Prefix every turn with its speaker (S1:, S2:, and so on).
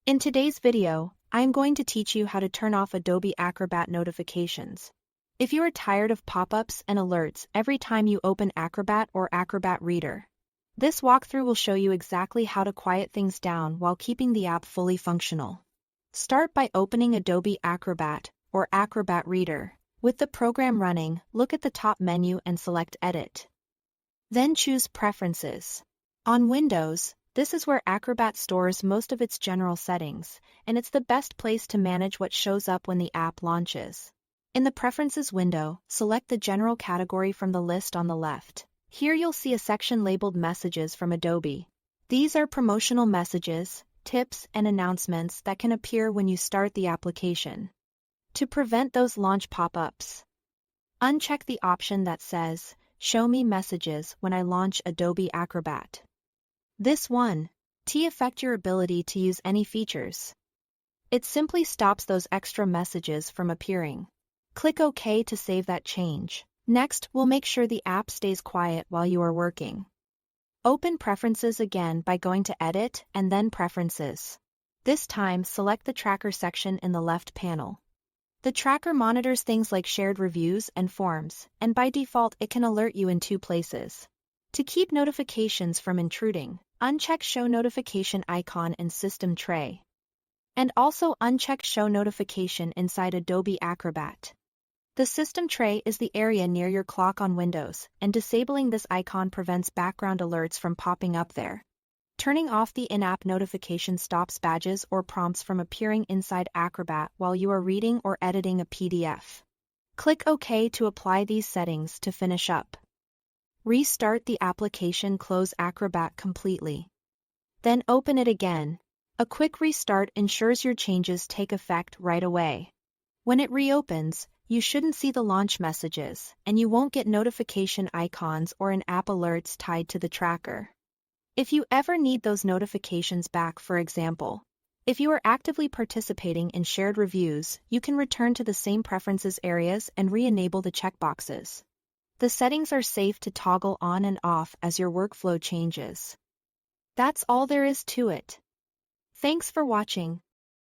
S1: In today's video, I am going to teach you how to turn off Adobe Acrobat notifications. If you are tired of pop-ups and alerts every time you open Acrobat or Acrobat Reader, this walkthrough will show you exactly how to quiet things down while keeping the app fully functional. Start by opening Adobe Acrobat or Acrobat Reader. With the program running, look at the top menu and select Edit. Then choose Preferences. On Windows, this is where Acrobat stores most of its general settings, and it's the best place to manage what shows up when the app launches. In the Preferences window, select the General category from the list on the left. Here you'll see a section labeled Messages from Adobe. These are promotional messages, tips, and announcements that can appear when you start the application. To prevent those launch pop-ups, uncheck the option that says, Show me messages when I launch Adobe Acrobat. This one affects your ability to use any features. It simply stops those extra messages from appearing. Click OK to save that change. Next, we'll make sure the app stays quiet while you are working. Open Preferences again by going to Edit and then Preferences. This time, select the Tracker section in the left panel. The tracker monitors things like shared reviews and forms, and by default it can alert you in two places. To keep notifications from intruding, uncheck Show Notification icon in System Tray. And also uncheck Show Notification inside Adobe Acrobat. The System Tray is the area near your clock on Windows, and disabling this icon prevents background alerts from popping up there. Turning off the in-app notification stops badges or prompts from appearing inside Acrobat while you are reading or editing a PDF. Click OK to apply these settings to finish up. Restart the application, close Acrobat completely. Then open it again. A quick restart ensures your changes take effect right away. When it reopens, you shouldn't see the launch messages, and you won't get notification icons or in-app alerts tied to the tracker. If you ever need those notifications back, for example, if you are actively participating in shared reviews, you can return to the same preferences areas and re-enable the checkboxes. The settings are safe to toggle on and off as your workflow changes. That's all there is to it. Thanks for watching.